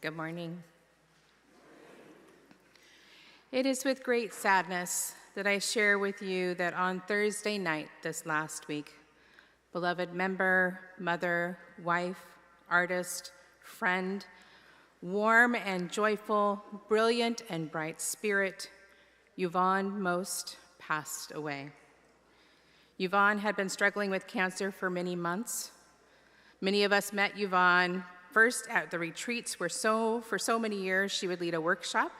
Good morning. It is with great sadness that I share with you that on Thursday night this last week, beloved member, mother, wife, artist, friend, warm and joyful, brilliant and bright spirit, Yvonne Most passed away. Yvonne had been struggling with cancer for many months. Many of us met Yvonne first at the retreats where for so many years she would lead a workshop,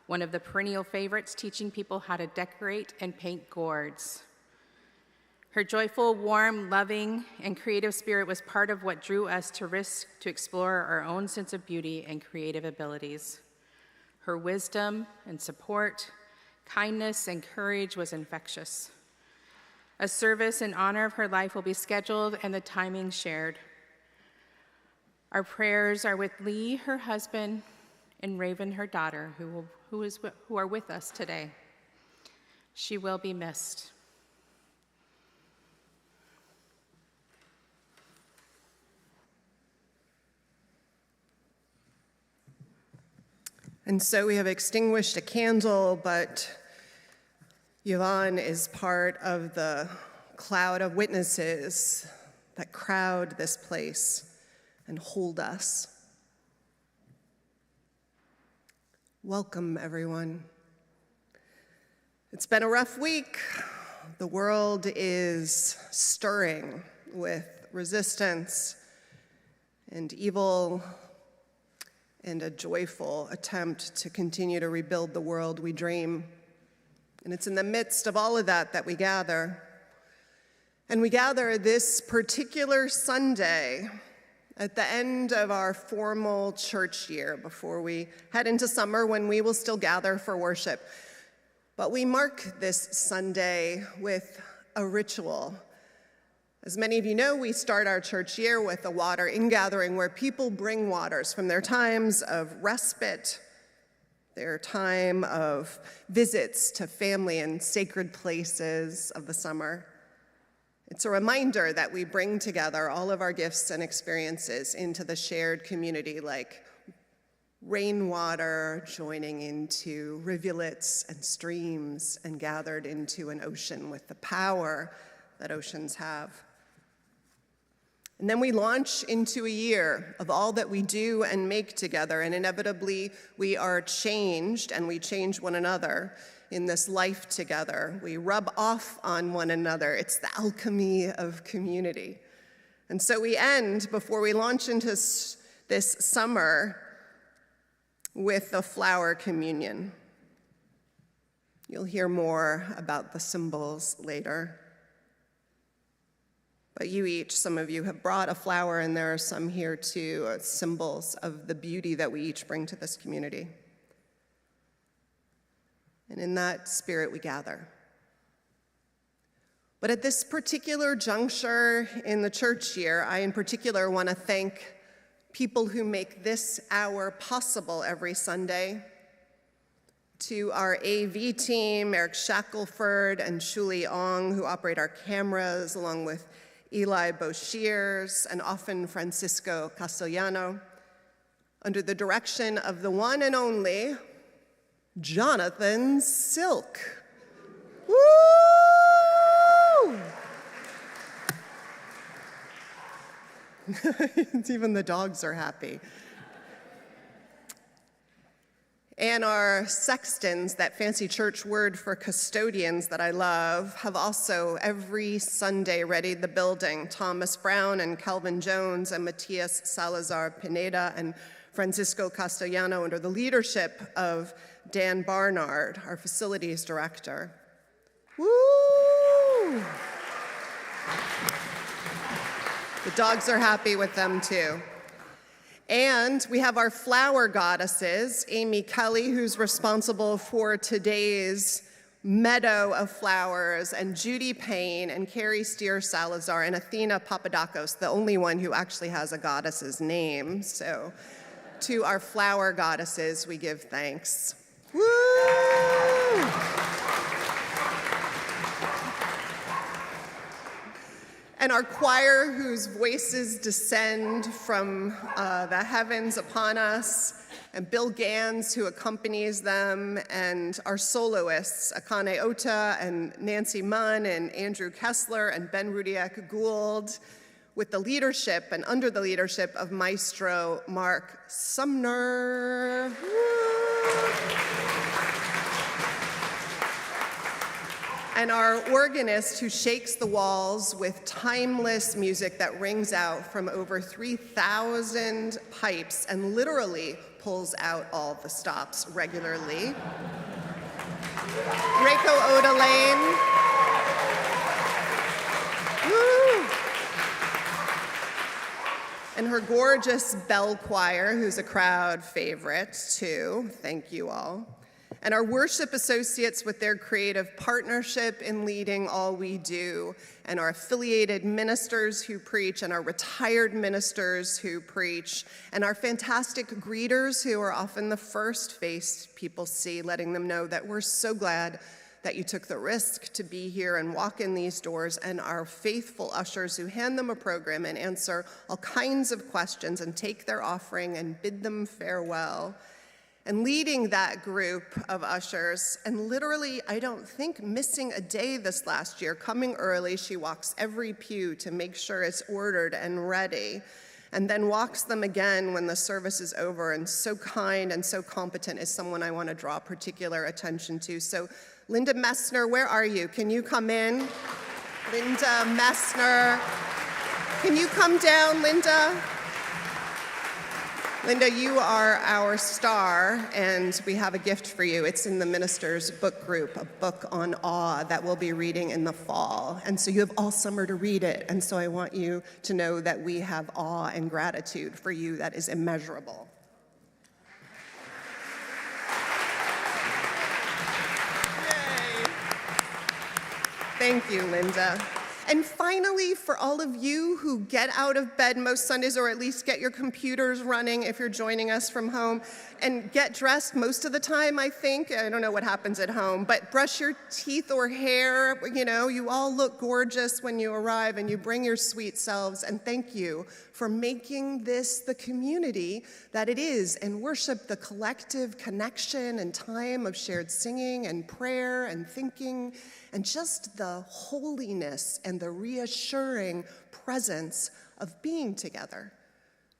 one of the perennial favorites, teaching people how to decorate and paint gourds. Her joyful, warm, loving, and creative spirit was part of what drew us to risk to explore our own sense of beauty and creative abilities. Her wisdom and support, kindness and courage was infectious. A service in honor of her life will be scheduled and the timing shared. Our prayers are with Lee, her husband, and Raven, her daughter, who are with us today. She will be missed. And so we have extinguished a candle, but Yvonne is part of the cloud of witnesses that crowd this place and hold us. Welcome, everyone. It's been a rough week. The world is stirring with resistance and evil and a joyful attempt to continue to rebuild the world we dream. And it's in the midst of all of that that we gather. And we gather this particular Sunday at the end of our formal church year before we head into summer when we will still gather for worship. But we mark this Sunday with a ritual. As many of you know, we start our church year with a water ingathering where people bring waters from their times of respite, their time of visits to family and sacred places of the summer. It's a reminder that we bring together all of our gifts and experiences into the shared community, like rainwater joining into rivulets and streams and gathered into an ocean with the power that oceans have. And then we launch into a year of all that we do and make together, and inevitably we are changed and we change one another in this life together. We rub off on one another. It's the alchemy of community. And so we end, before we launch into this summer, with the flower communion. You'll hear more about the symbols later. But you each, some of you have brought a flower, and there are some here too, symbols of the beauty that we each bring to this community. And in that spirit, we gather. But at this particular juncture in the church year, I in particular want to thank people who make this hour possible every Sunday. To our AV team, Eric Shackelford and Shuli Ong, who operate our cameras, along with Eli Boshiers and often Francisco Castellano, under the direction of the one and only Jonathan Silk. Woo! Even the dogs are happy. And our sextons, that fancy church word for custodians that I love, have also every Sunday readied the building. Thomas Brown and Calvin Jones and Matias Salazar Pineda and Francisco Castellano, under the leadership of Dan Barnard, our facilities director. Woo! The dogs are happy with them too. And we have our flower goddesses, Amy Kelly, who's responsible for today's meadow of flowers, and Judy Payne and Carrie Steer Salazar and Athena Papadakos, the only one who actually has a goddess's name. So to our flower goddesses, we give thanks. Woo! and our choir whose voices descend from the heavens upon us, and Bill Gans who accompanies them, and our soloists, Akane Ota and Nancy Munn and Andrew Kessler and Ben Rudiak Gould, with the leadership and under the leadership of Maestro Mark Sumner. And our organist who shakes the walls with timeless music that rings out from over 3,000 pipes and literally pulls out all the stops regularly. Reiko Oda Lane. Woo! And her gorgeous bell choir, who's a crowd favorite too. Thank you all. And our worship associates with their creative partnership in leading all we do, and our affiliated ministers who preach, and our retired ministers who preach, and our fantastic greeters who are often the first face people see, letting them know that we're so glad that you took the risk to be here and walk in these doors, and our faithful ushers who hand them a program and answer all kinds of questions and take their offering and bid them farewell. And leading that group of ushers, and literally, I don't think missing a day this last year, coming early, she walks every pew to make sure it's ordered and ready, and then walks them again when the service is over, and so kind and so competent is someone I want to draw particular attention to. So Linda Messner, where are you? Can you come in? Linda Messner. Can you come down, Linda? Linda, you are our star, and we have a gift for you. It's in the minister's book group, a book on awe that we'll be reading in the fall. And so you have all summer to read it. And so I want you to know that we have awe and gratitude for you that is immeasurable. Yay. Thank you, Linda. And finally, for all of you who get out of bed most Sundays, or at least get your computers running if you're joining us from home, and get dressed most of the time, I think. I don't know what happens at home, but brush your teeth or hair. You know, you all look gorgeous when you arrive, and you bring your sweet selves. And thank you for making this the community that it is, and worship the collective connection and time of shared singing and prayer and thinking, and just the holiness and the reassuring presence of being together.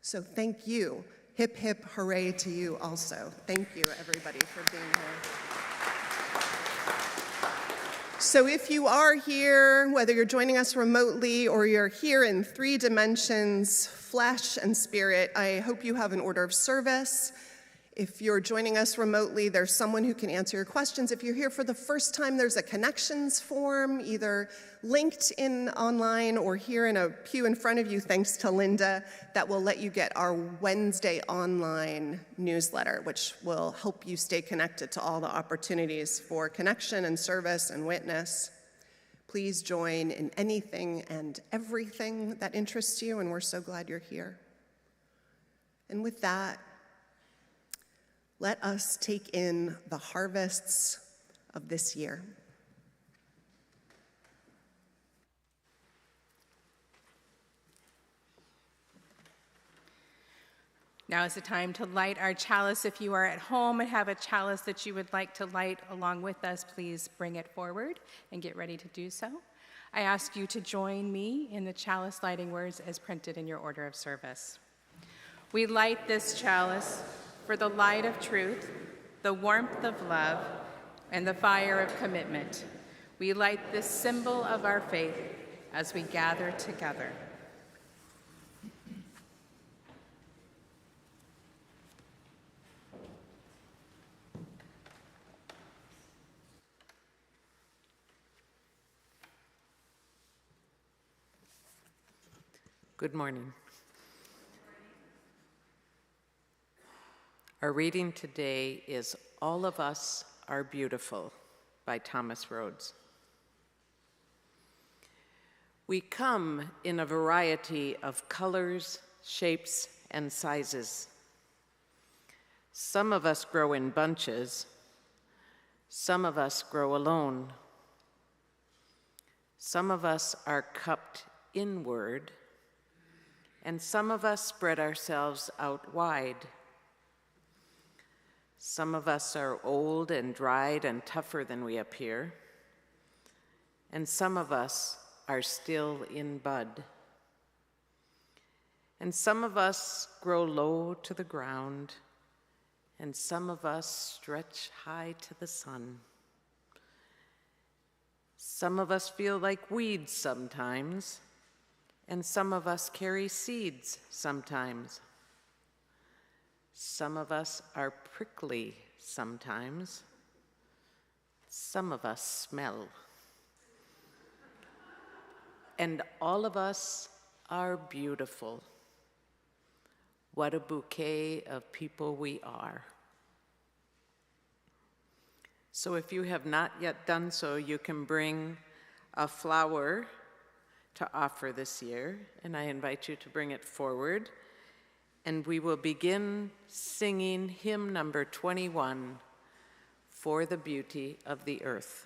So thank you. Hip, hip, hooray to you also. Thank you, everybody, for being here. So if you are here, whether you're joining us remotely or you're here in 3 dimensions, flesh and spirit, I hope you have an order of service. If you're joining us remotely, there's someone who can answer your questions. If you're here for the first time, there's a connections form, either linked in online or here in a pew in front of you, thanks to Linda, that will let you get our Wednesday online newsletter, which will help you stay connected to all the opportunities for connection and service and witness. Please join in anything and everything that interests you, and we're so glad you're here. And with that, let us take in the harvests of this year. Now is the time to light our chalice. If you are at home and have a chalice that you would like to light along with us, please bring it forward and get ready to do so. I ask you to join me in the chalice lighting words as printed in your order of service. We light this chalice for the light of truth, the warmth of love, and the fire of commitment. We light this symbol of our faith as we gather together. Good morning. Our reading today is All of Us Are Beautiful by Thomas Rhodes. We come in a variety of colors, shapes, and sizes. Some of us grow in bunches. Some of us grow alone. Some of us are cupped inward, and some of us spread ourselves out wide. Some of us are old and dried and tougher than we appear, and some of us are still in bud. And some of us grow low to the ground, and some of us stretch high to the sun. Some of us feel like weeds sometimes, and some of us carry seeds sometimes. Some of us are prickly sometimes. Some of us smell. And all of us are beautiful. What a bouquet of people we are. So if you have not yet done so, you can bring a flower to offer this year, and I invite you to bring it forward. And we will begin singing hymn number 21, For the Beauty of the Earth.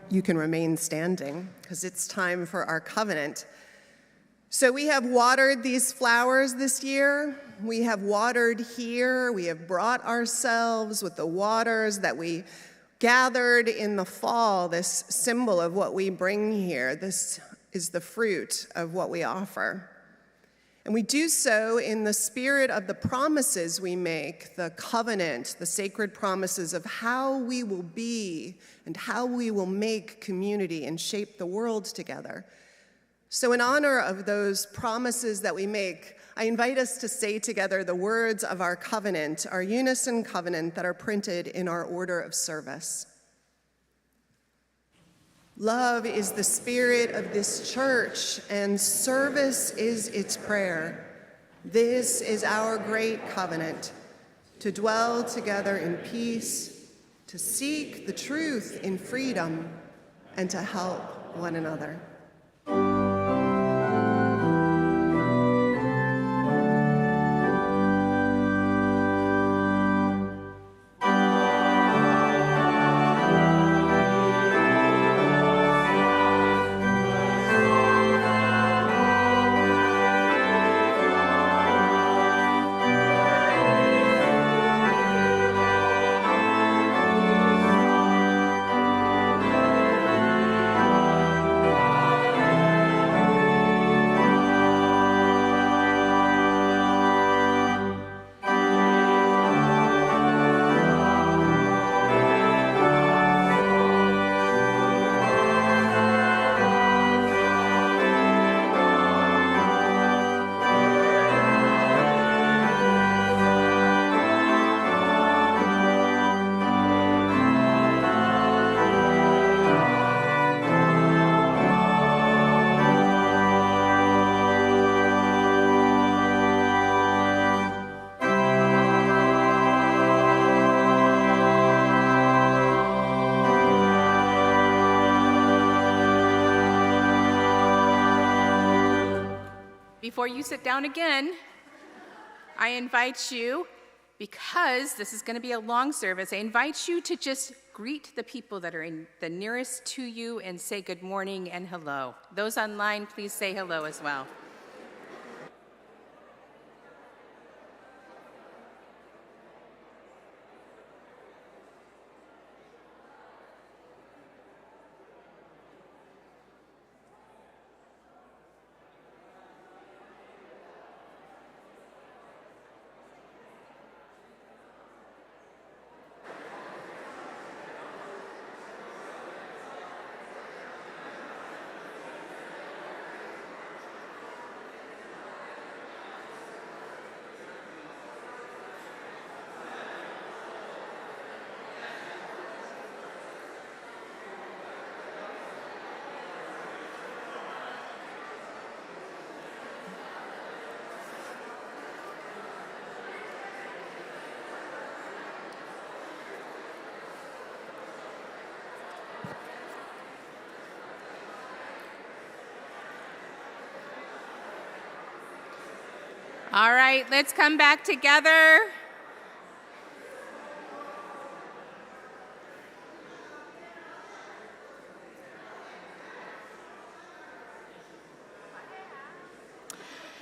You can remain standing because it's time for our covenant. So we have watered these flowers this year. We have watered here. We have brought ourselves with the waters that we gathered in the fall, this symbol of what we bring here. This is the fruit of what we offer. And we do so in the spirit of the promises we make, the covenant, the sacred promises of how we will be and how we will make community and shape the world together. So in honor of those promises that we make, I invite us to say together the words of our covenant, our unison covenant that are printed in our order of service. Love is the spirit of this church, and service is its prayer. This is our great covenant, to dwell together in peace, to seek the truth in freedom, and to help one another. Before you sit down again, I invite you, because this is going to be a long service, I invite you to just greet the people that are in the nearest to you and say good morning and hello. Those online, please say hello as well. All right, let's come back together.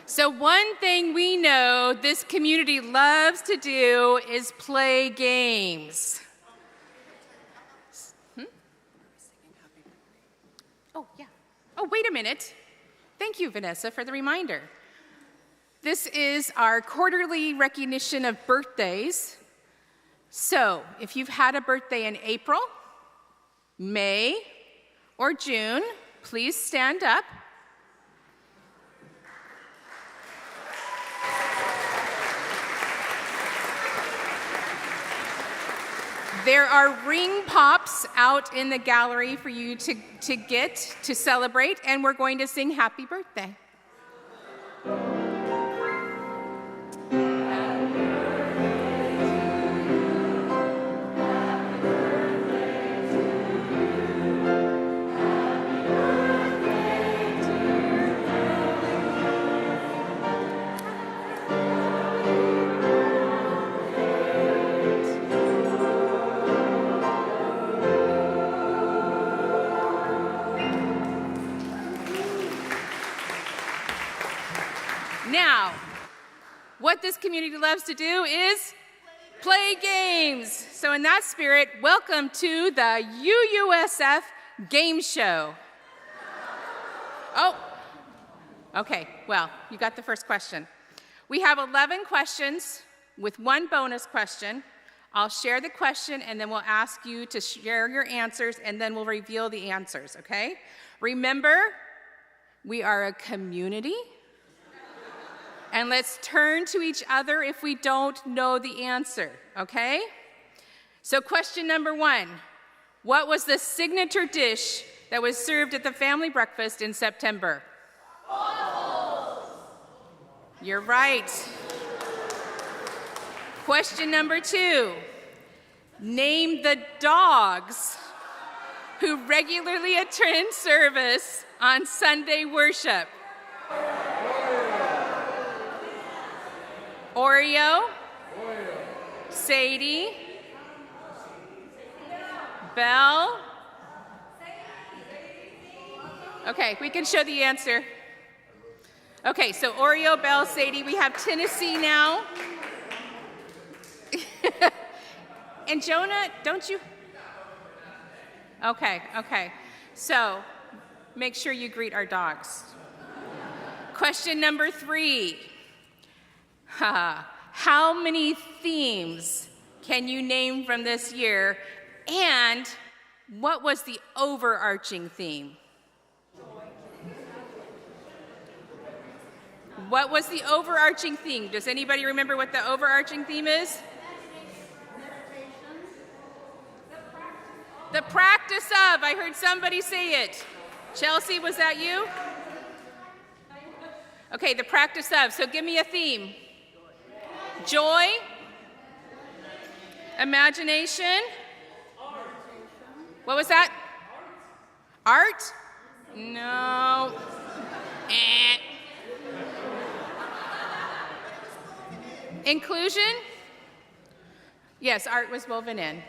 So one thing we know this community loves to do is play games. Oh, yeah. Oh, wait a minute. Thank you, Vanessa, for the reminder. This is our quarterly recognition of birthdays. So if you've had a birthday in April, May, or June, please stand up. There are ring pops out in the gallery for you to get to celebrate, and we're going to sing happy birthday. Now, what this community loves to do is play games. So in that spirit, welcome to the UUSF game show. Oh, okay, well, you got the first question. We have 11 questions with one bonus question. I'll share the question, and then we'll ask you to share your answers, and then we'll reveal the answers, okay? Remember, we are a community. And let's turn to each other if we don't know the answer, okay? So question number 1, what was the signature dish that was served at the family breakfast in September? Waffles. You're right. Question number 2. Name the dogs who regularly attend service on Sunday worship. Oreo, Sadie, Belle. Okay, we can show the answer. Okay, so Oreo, Belle, Sadie. We have Tennessee now. And Jonah, don't you? Okay. So make sure you greet our dogs. Question number 3. How many themes can you name from this year? And what was the overarching theme? What was the overarching theme? Does anybody remember what the overarching theme is? The practice of. I heard somebody say it. Chelsea, was that you? Okay, the practice of. So give me a theme. Joy. Imagination. What was that? Art? No. Inclusion? Yes, art was woven in.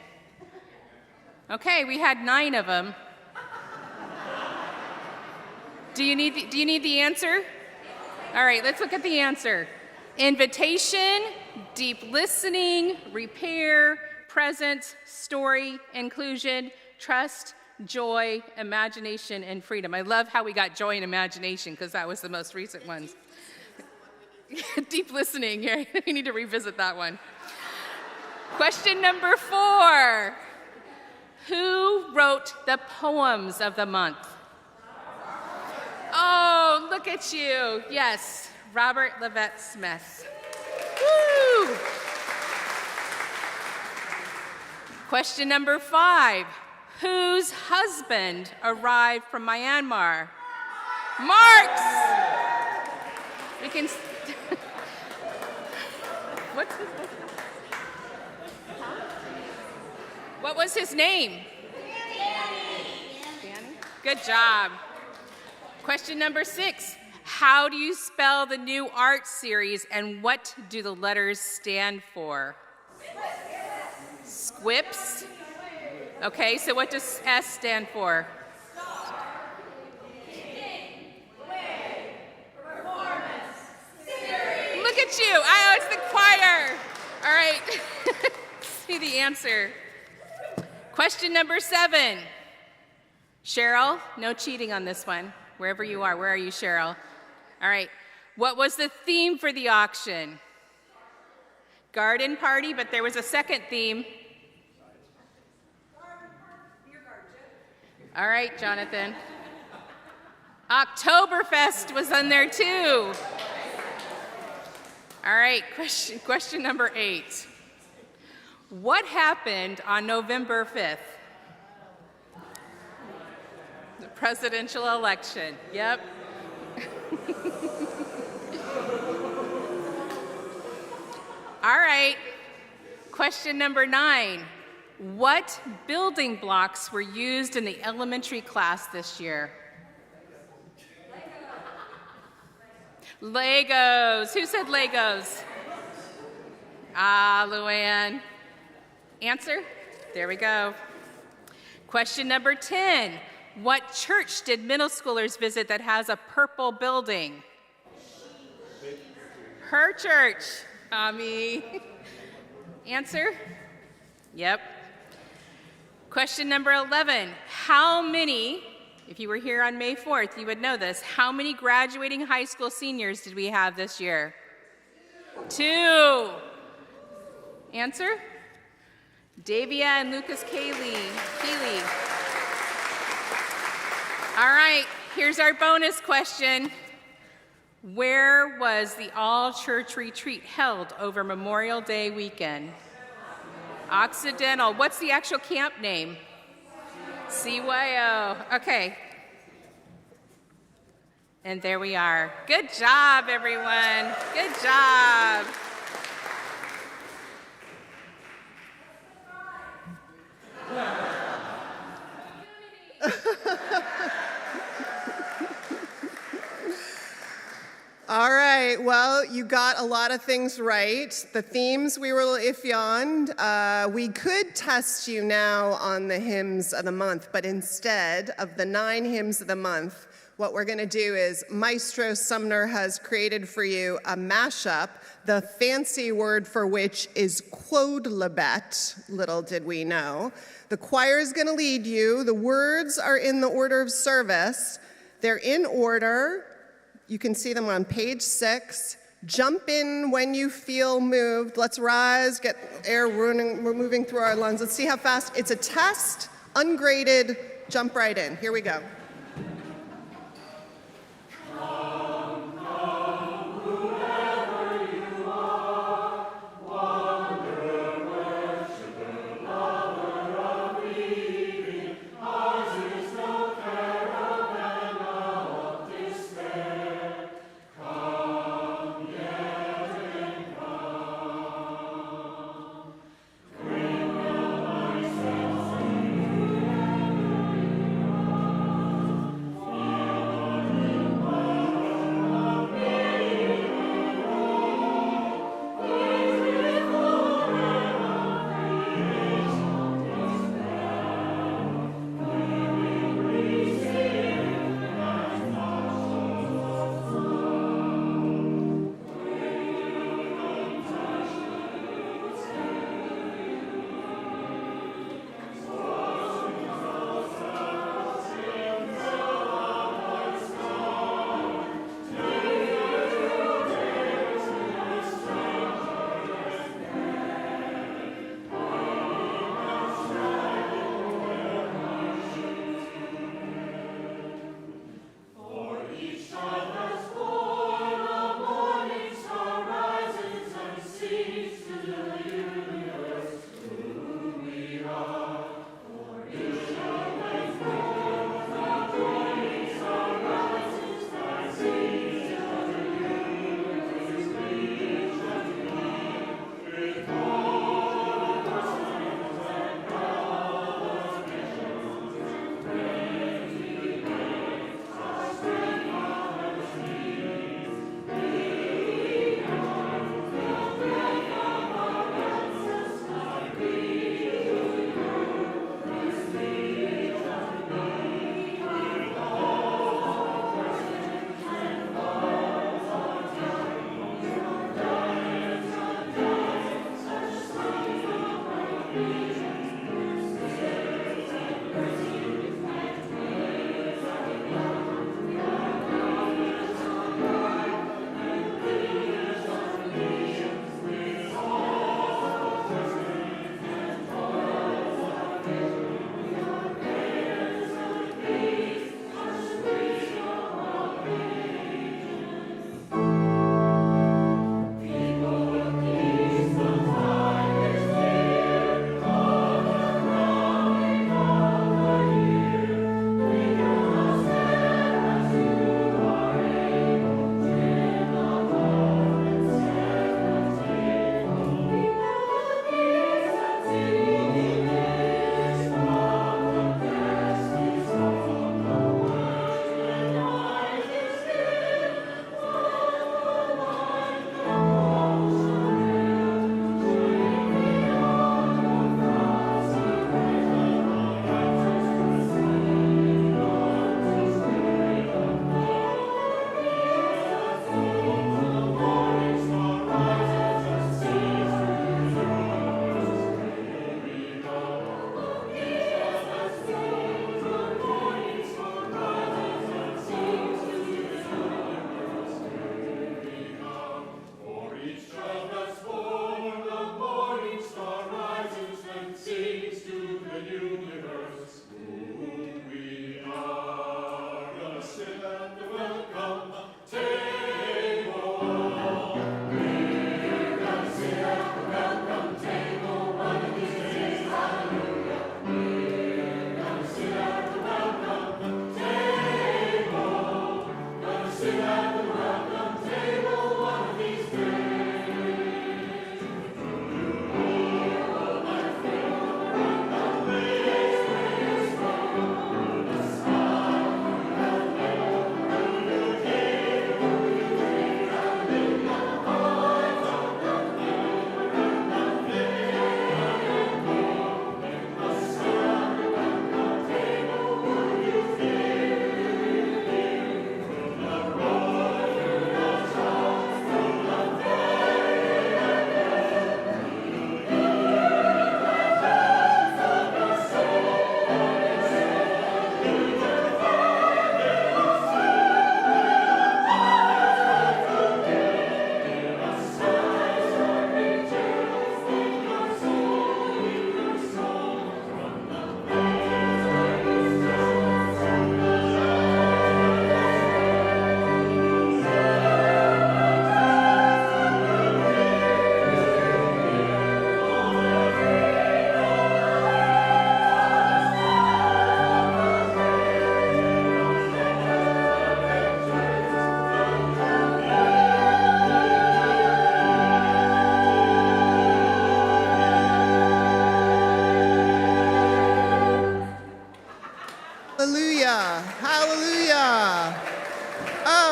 Okay, we had 9 of them. Do you need the answer? All right, let's look at the answer. Invitation, deep listening, repair, presence, story, inclusion, trust, joy, imagination, and freedom. I love how we got joy and imagination because that was the most recent ones. Deep listening, yeah, we need to revisit that one. Question number 4. Who wrote the poems of the month? Oh, look at you. Yes, Robert Levette Smith. Woo! Question number 5. Whose husband arrived from Myanmar? Mark's! We can... What was his name? Danny. Good job. Question number 6. How do you spell the new art series and what do the letters stand for? Squips. Okay, so what does S stand for? Look at you. Oh, it's the choir. All right. See the answer. Question number 7. Cheryl, no cheating on this one. Wherever you are, where are you, Cheryl? All right. What was the theme for the auction? Garden party, but there was a second theme. All right, Jonathan. Oktoberfest was on there too. All right, question number 8. What happened on November 5th? The presidential election. Yep. All right. Question number 9. What building blocks were used in the elementary class this year? Legos. Who said Legos? Ah, Luann. Answer? There we go. Question number 10. What church did middle schoolers visit that has a purple building? Her church. Ami. Answer? Yep. Question number 11. How many, if you were here on May 4th, you would know this, how many graduating high school seniors did we have this year? 2. Answer? Davia and Lucas Keeley. All right, here's our bonus question. Where was the all-church retreat held over Memorial Day weekend? Occidental. What's the actual camp name? CYO. Okay. And there we are. Good job, everyone. Good job. All right, well, you got a lot of things right. The themes we were a little iffy on. We could test you now on the hymns of the month, but instead of the 9 hymns of the month, what we're going to do is Maestro Sumner has created for you a mashup, the fancy word for which is quodlibet, little did we know. The choir is going to lead you. The words are in the order of service. They're in order. You can see them on page 6. Jump in when you feel moved. Let's rise, get air running. We're moving through our lungs. Let's see how fast. It's a test, ungraded. Jump right in. Here we go.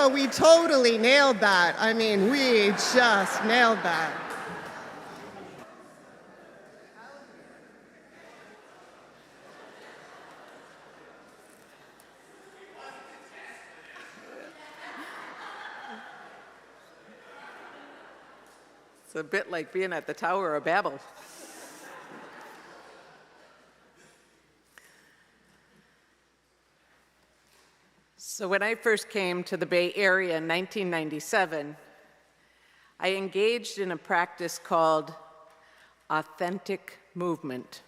no, we totally nailed that. I mean, we just nailed that. It's a bit like being at the Tower of Babel. So when I first came to the Bay Area in 1997, I engaged in a practice called authentic movement.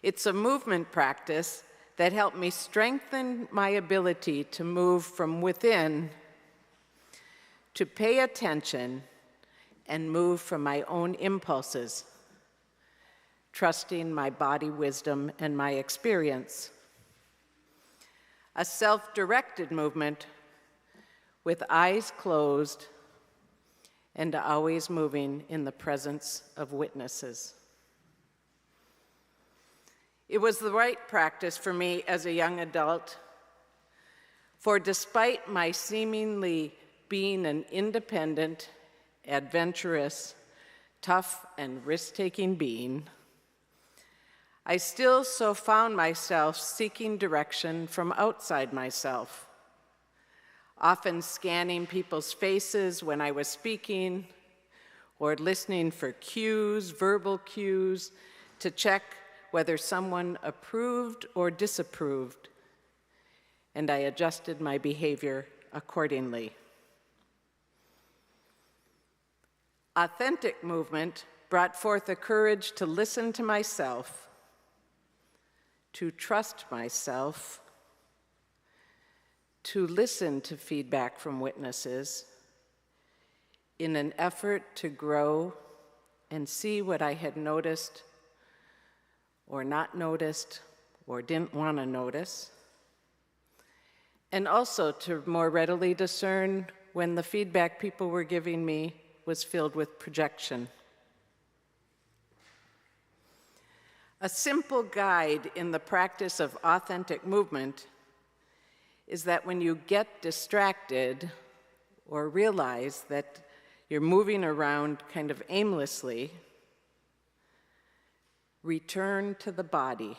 It's a movement practice that helped me strengthen my ability to move from within, to pay attention and move from my own impulses, trusting my body wisdom and my experience. A self-directed movement with eyes closed and always moving in the presence of witnesses. It was the right practice for me as a young adult, for despite my seemingly being an independent, adventurous, tough, and risk-taking being, I still so found myself seeking direction from outside myself, often scanning people's faces when I was speaking, or listening for cues, verbal cues, to check whether someone approved or disapproved, and I adjusted my behavior accordingly. Authentic movement brought forth the courage to listen to myself, to trust myself, to listen to feedback from witnesses in an effort to grow and see what I had noticed or not noticed or didn't want to notice, and also to more readily discern when the feedback people were giving me was filled with projection. A simple guide in the practice of authentic movement is that when you get distracted or realize that you're moving around kind of aimlessly, return to the body,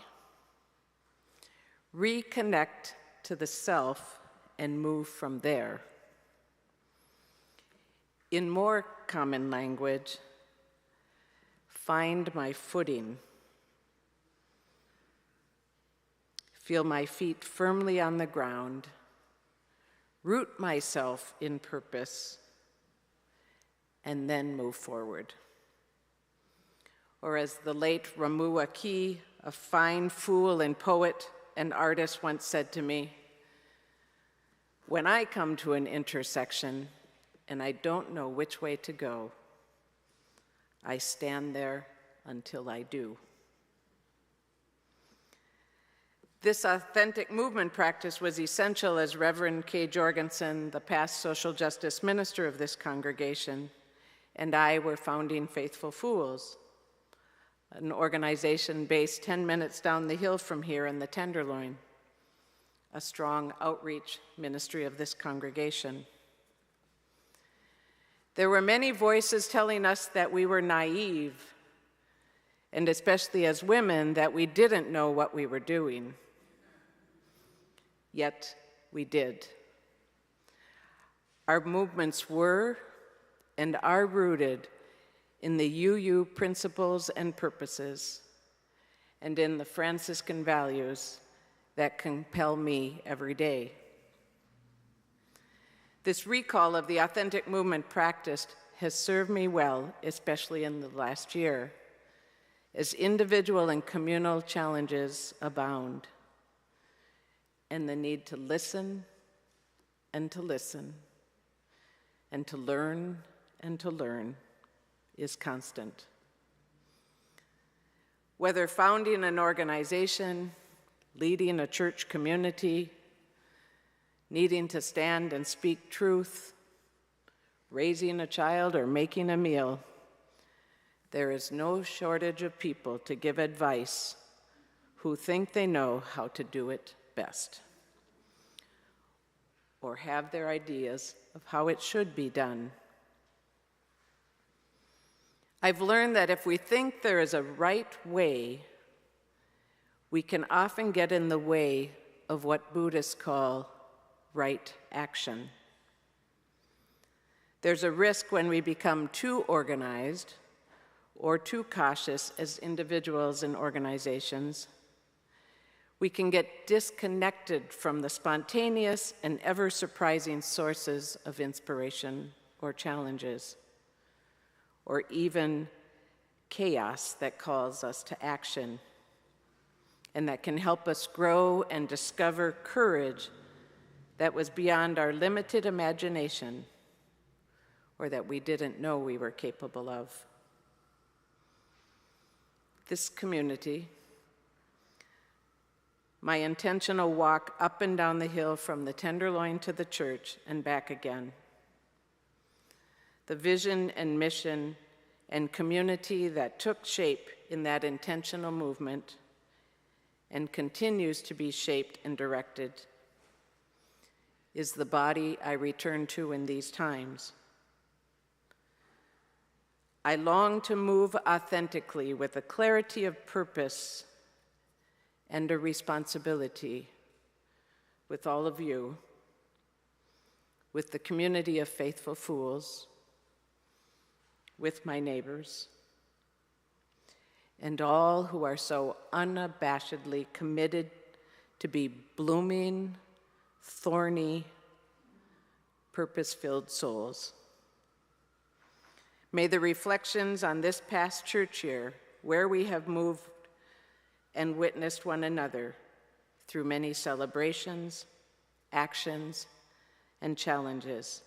reconnect to the self, and move from there. In more common language, find my footing. Feel my feet firmly on the ground, root myself in purpose, and then move forward. Or as the late Ramu Aki, a fine fool and poet and artist, once said to me, "When I come to an intersection and I don't know which way to go, I stand there until I do." This authentic movement practice was essential as Reverend Kay Jorgensen, the past social justice minister of this congregation, and I were founding Faithful Fools, an organization based 10 minutes down the hill from here in the Tenderloin, a strong outreach ministry of this congregation. There were many voices telling us that we were naive, and especially as women, that we didn't know what we were doing. Yet we did. Our movements were and are rooted in the UU principles and purposes, and in the Franciscan values that compel me every day. This recall of the authentic movement practice has served me well, especially in the last year, as individual and communal challenges abound, and the need to listen and to listen, and to learn is constant. Whether founding an organization, leading a church community, needing to stand and speak truth, raising a child, or making a meal, there is no shortage of people to give advice who think they know how to do it best. or have their ideas of how it should be done. I've learned that if we think there is a right way, we can often get in the way of what Buddhists call right action. There's a risk when we become too organized or too cautious as individuals and organizations. We can get disconnected from the spontaneous and ever-surprising sources of inspiration or challenges, or even chaos that calls us to action, and that can help us grow and discover courage that was beyond our limited imagination or that we didn't know we were capable of. This community, my intentional walk up and down the hill from the Tenderloin to the church and back again, the vision and mission and community that took shape in that intentional movement and continues to be shaped and directed, is the body I return to in these times. I long to move authentically with a clarity of purpose and a responsibility with all of you, with the community of faithful fools, with my neighbors, and all who are so unabashedly committed to be blooming, thorny, purpose-filled souls. May the reflections on this past church year, where we have moved and witnessed one another through many celebrations, actions, and challenges,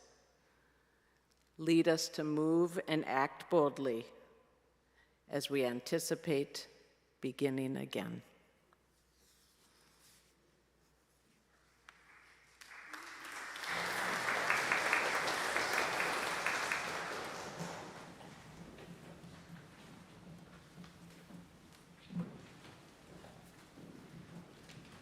lead us to move and act boldly as we anticipate beginning again.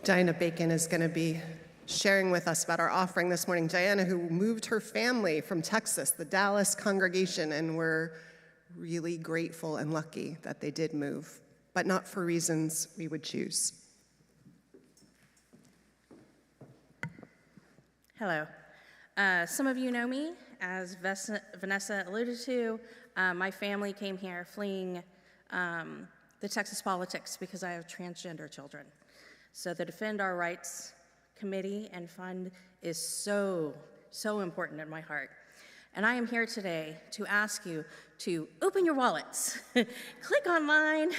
Diana Bacon is going to be sharing with us about our offering this morning. Diana, who moved her family from Texas, the Dallas congregation, and we're really grateful and lucky that they did move, but not for reasons we would choose. Hello. Some of you know me. As Vanessa alluded to, my family came here fleeing the Texas politics because I have transgender children. So the Defend Our Rights Committee and Fund is so important in my heart. And I am here today to ask you to open your wallets, click online,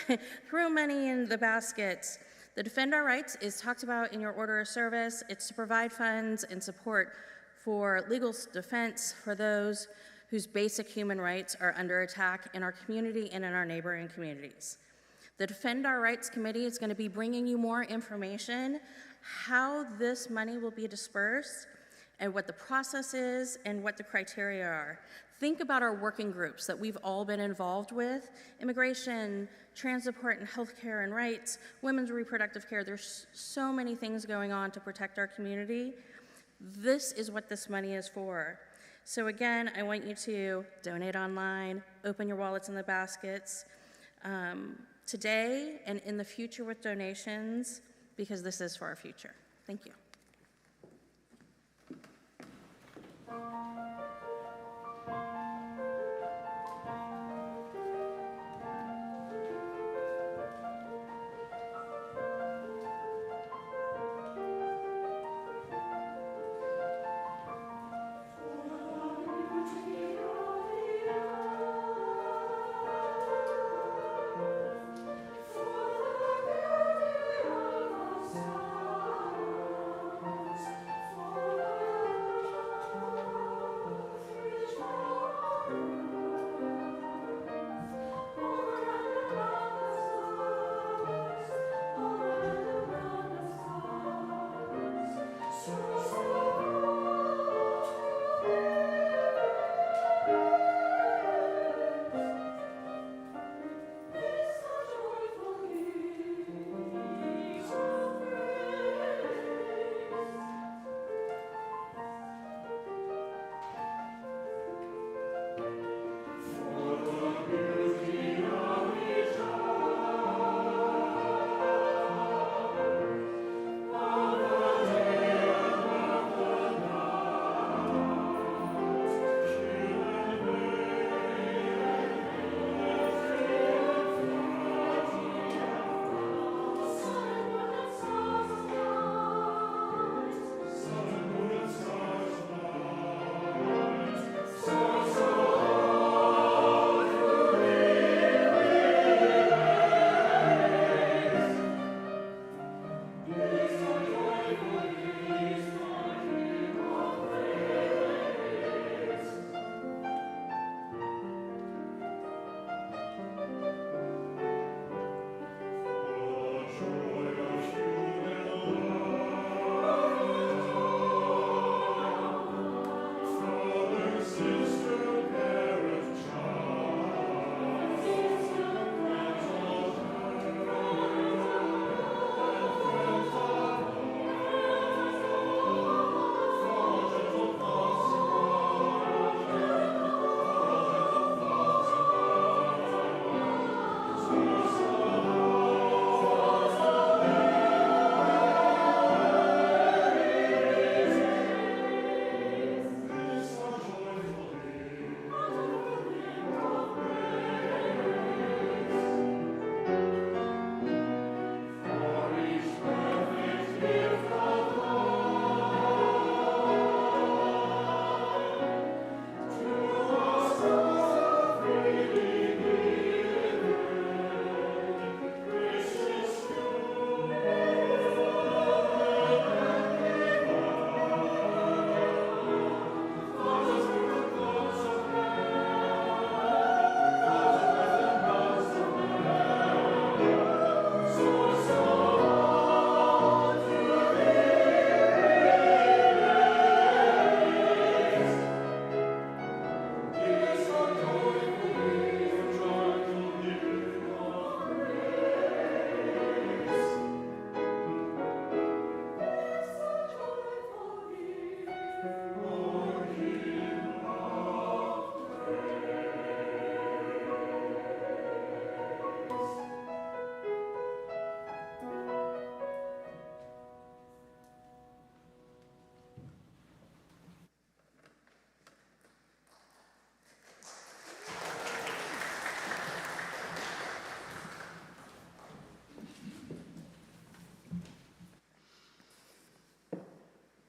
throw money in the baskets. The Defend Our Rights is talked about in your order of service. It's to provide funds and support for legal defense for those whose basic human rights are under attack in our community and in our neighboring communities. The Defend Our Rights Committee is going to be bringing you more information, how this money will be dispersed, and what the process is, and what the criteria are. Think about our working groups that we've all been involved with: immigration, transport and healthcare and rights, women's reproductive care. There's so many things going on to protect our community. This is what this money is for. So again, I want you to donate online, open your wallets in the baskets, today and in the future with donations, because this is for our future. Thank you.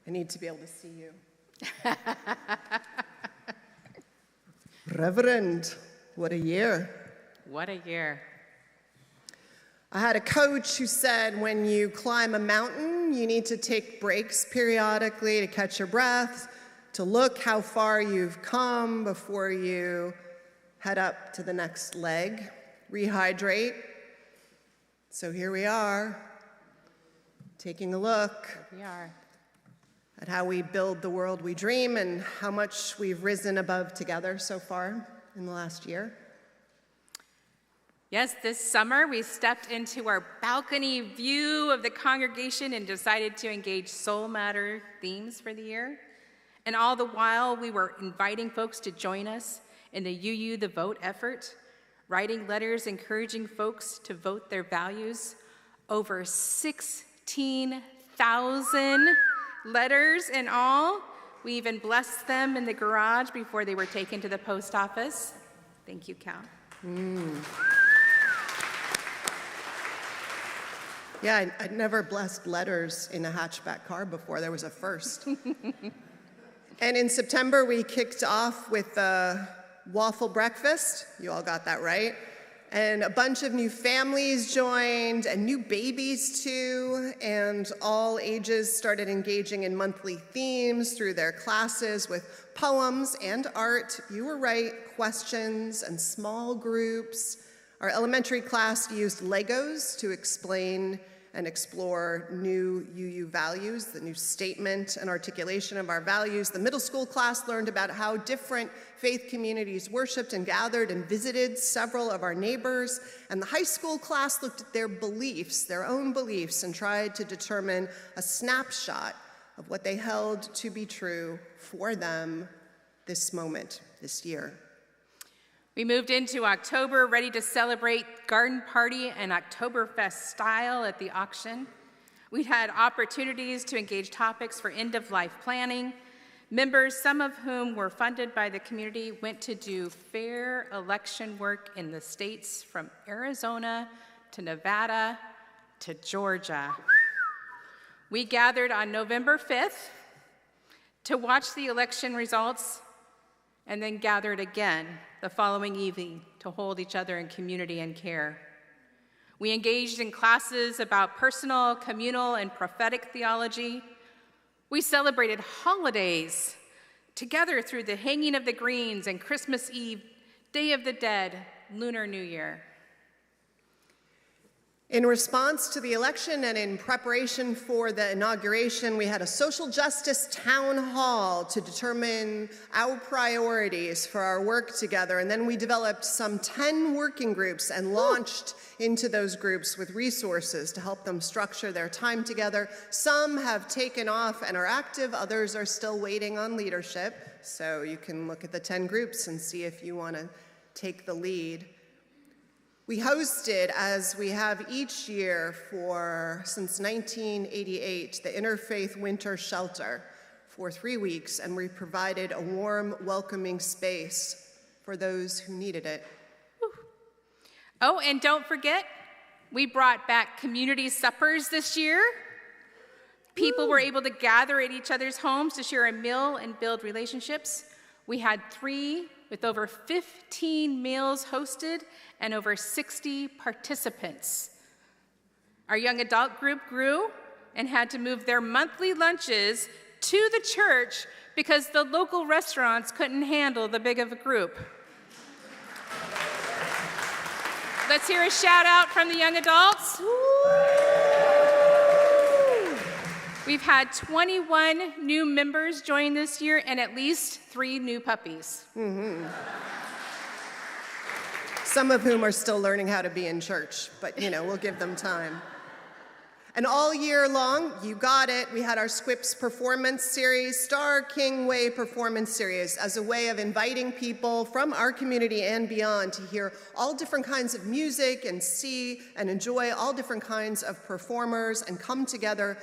I need to be able to see you. Reverend, what a year. What a year. I had a coach who said when you climb a mountain, you need to take breaks periodically to catch your breath, to look how far you've come before you head up to the next leg, rehydrate. So here we are, taking a look Here we are. at how we build the world we dream and how much we've risen above together so far in the last year. Yes, this summer we stepped into our balcony view of the congregation and decided to engage soul matter themes for the year. And all the while we were inviting folks to join us in the UU the Vote effort, writing letters encouraging folks to vote their values. Over 16,000 letters in all. We even blessed them in the garage before they were taken to the post office. Thank you, Cal. Yeah, I'd never blessed letters in a hatchback car before. There was a first. And in September, we kicked off with a waffle breakfast. You all got that right. And a bunch of new families joined, and new babies too, and all ages started engaging in monthly themes through their classes with poems and art. You were right, questions and small groups. Our elementary class used Legos to explain and explore new UU values, the new statement and articulation of our values. The middle school class learned about how different faith communities worshiped and gathered and visited several of our neighbors. And the high school class looked at their beliefs, their own beliefs, and tried to determine a snapshot of what they held to be true for them this moment, this year. We moved into October, ready to celebrate garden party and Oktoberfest style at the auction. We'd had opportunities to engage topics for end-of-life planning. Members, some of whom were funded by the community, went to do fair election work in the states from Arizona to Nevada to Georgia. We gathered on November 5th to watch the election results and then gathered again the following evening to hold each other in community and care. We engaged in classes about personal, communal, and prophetic theology. We celebrated holidays together through the hanging of the greens and Christmas Eve, Day of the Dead, Lunar New Year. In response to the election and in preparation for the inauguration, we had a social justice town hall to determine our priorities for our work together. And then we developed some 10 working groups and launched into those groups with resources to help them structure their time together. Some have taken off and are active, others are still waiting on leadership. So you can look at the 10 groups and see if you want to take the lead. We hosted, as we have each year since 1988, the Interfaith Winter Shelter for 3 weeks, and we provided a warm, welcoming space for those who needed it. Oh, and don't forget, we brought back community suppers this year. People were able to gather at each other's homes to share a meal and build relationships. We had 3 with over 15 meals hosted and over 60 participants. Our young adult group grew and had to move their monthly lunches to the church because the local restaurants couldn't handle the big of a group. Let's hear a shout out from the young adults. We've had 21 new members join this year and at least 3 new puppies. Some of whom are still learning how to be in church, but we'll give them time. And all year long, you got it, we had our Squips performance series, Star King Way performance series, as a way of inviting people from our community and beyond to hear all different kinds of music and see and enjoy all different kinds of performers and come together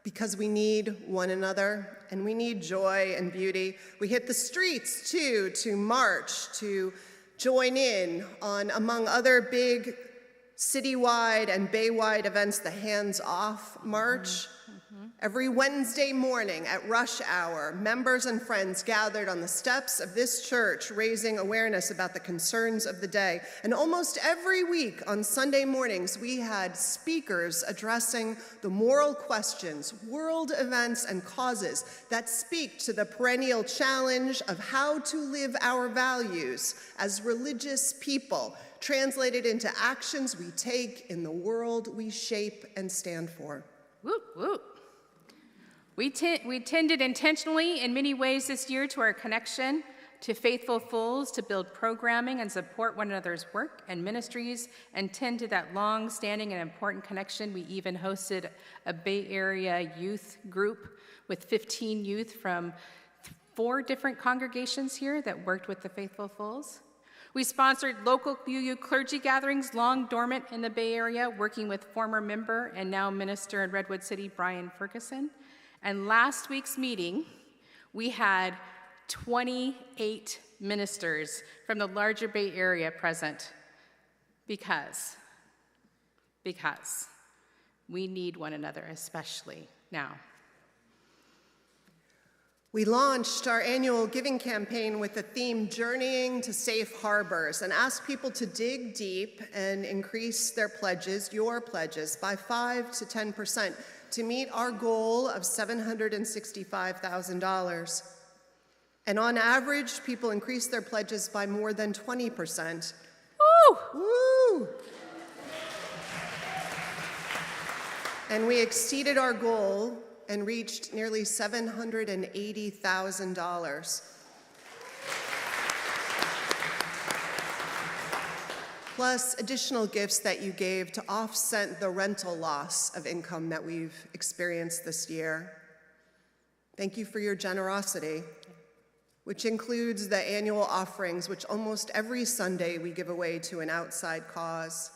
because we need one another and we need joy and beauty. We hit the streets too to march, to join in on, among other big citywide and baywide events, the Hands Off March. Every Wednesday morning at rush hour, members and friends gathered on the steps of this church, raising awareness about the concerns of the day. And almost every week on Sunday mornings, we had speakers addressing the moral questions, world events, and causes that speak to the perennial challenge of how to live our values as religious people, translated into actions we take in the world we shape and stand for. Whoop, whoop. We tended intentionally in many ways this year to our connection to Faithful Fools to build programming and support one another's work and ministries, and tend to that long-standing and important connection. We even hosted a Bay Area youth group with 15 youth from 4 different congregations here that worked with the Faithful Fools. We sponsored local UU clergy gatherings long dormant in the Bay Area, working with former member and now minister in Redwood City, Brian Ferguson. And last week's meeting, we had 28 ministers from the larger Bay Area present because we need one another, especially now. We launched our annual giving campaign with the theme Journeying to Safe Harbors, and asked people to dig deep and increase their pledges, your pledges, by 5 to 10% to meet our goal of $765,000. And on average, people increased their pledges by more than 20%. Woo! Woo! And we exceeded our goal and reached nearly $780,000. Plus additional gifts that you gave to offset the rental loss of income that we've experienced this year. Thank you for your generosity, which includes the annual offerings, which almost every Sunday we give away to an outside cause.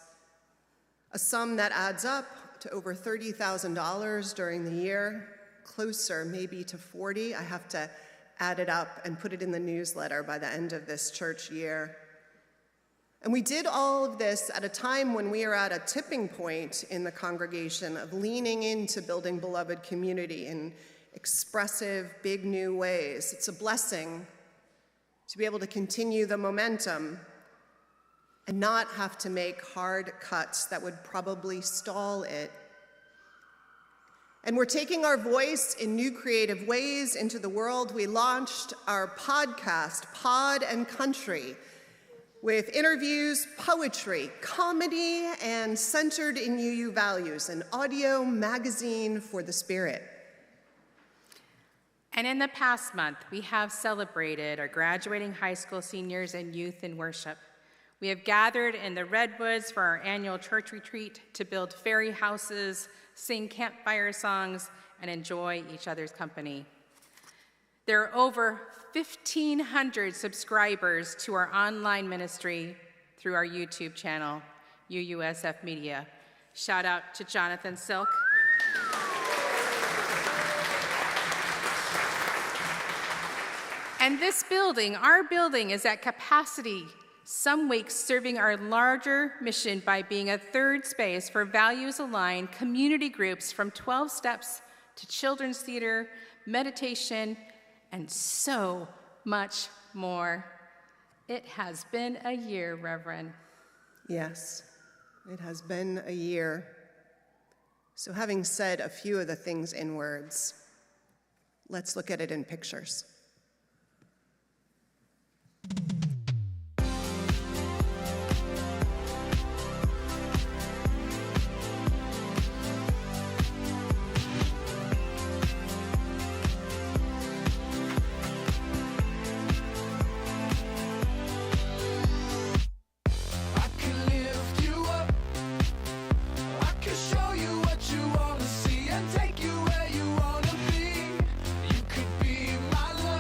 A sum that adds up to over $30,000 during the year, closer maybe to 40. I have to add it up and put it in the newsletter by the end of this church year. And we did all of this at a time when we are at a tipping point in the congregation of leaning into building beloved community in expressive, big new ways. It's a blessing to be able to continue the momentum and not have to make hard cuts that would probably stall it. And we're taking our voice in new creative ways into the world. We launched our podcast, Pod and Country, with interviews, poetry, comedy, and centered in UU values, an audio magazine for the spirit. And in the past month, we have celebrated our graduating high school seniors and youth in worship. We have gathered in the Redwoods for our annual church retreat to build fairy houses, sing campfire songs, and enjoy each other's company. There are over 1,500 subscribers to our online ministry through our YouTube channel, UUSF Media. Shout out to Jonathan Silk. And this building, our building, is at capacity some weeks, serving our larger mission by being a third space for values-aligned community groups, from 12 steps to children's theater, meditation, and so much more. It has been a year, Reverend. Yes, it has been a year. So having said a few of the things in words, let's look at it in pictures. Show you what you wanna see and take you where you wanna be. You could be my love.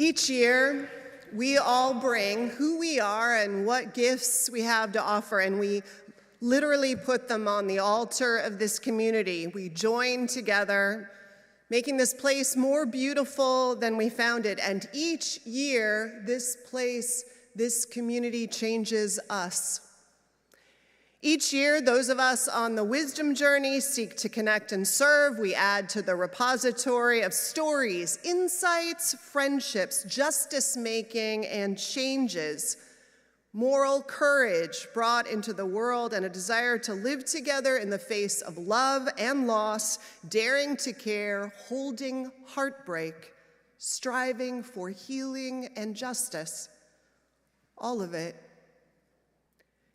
Each year, we all bring who we are and what gifts we have to offer, and we literally put them on the altar of this community. We join together, making this place more beautiful than we found it. And each year, this place, this community changes us. Each year, those of us on the wisdom journey seek to connect and serve. We add to the repository of stories, insights, friendships, justice-making, and changes, moral courage brought into the world, and a desire to live together in the face of love and loss, daring to care, holding heartbreak, striving for healing and justice. All of it.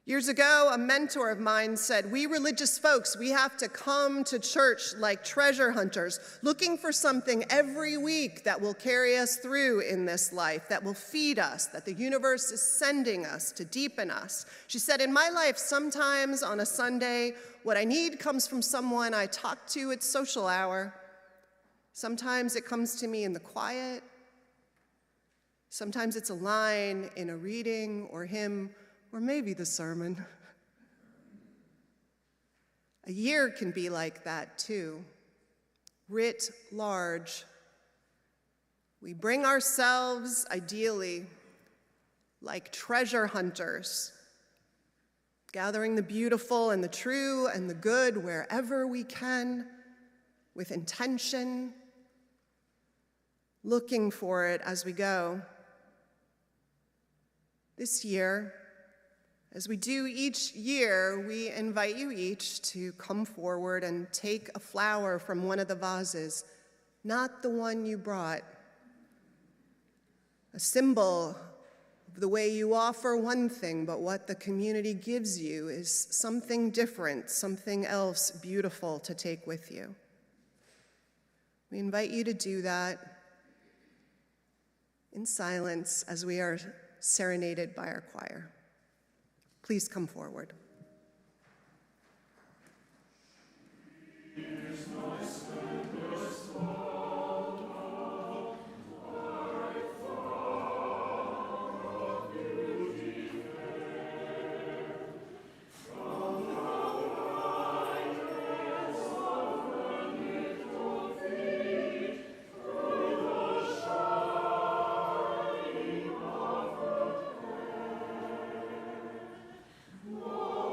Years ago, a mentor of mine said, "We religious folks, we have to come to church like treasure hunters, looking for something every week that will carry us through in this life, that will feed us, that the universe is sending us to deepen us." She said, "In my life, sometimes on a Sunday, what I need comes from someone I talk to at social hour. Sometimes it comes to me in the quiet. Sometimes it's a line in a reading or hymn, or maybe the sermon." A year can be like that too, writ large. We bring ourselves, ideally, like treasure hunters, gathering the beautiful and the true and the good wherever we can, with intention, looking for it as we go. This year, as we do each year, we invite you each to come forward and take a flower from one of the vases, not the one you brought. A symbol of the way you offer one thing, but what the community gives you is something different, something else beautiful to take with you. We invite you to do that in silence as we are serenaded by our choir. Please come forward. Lord.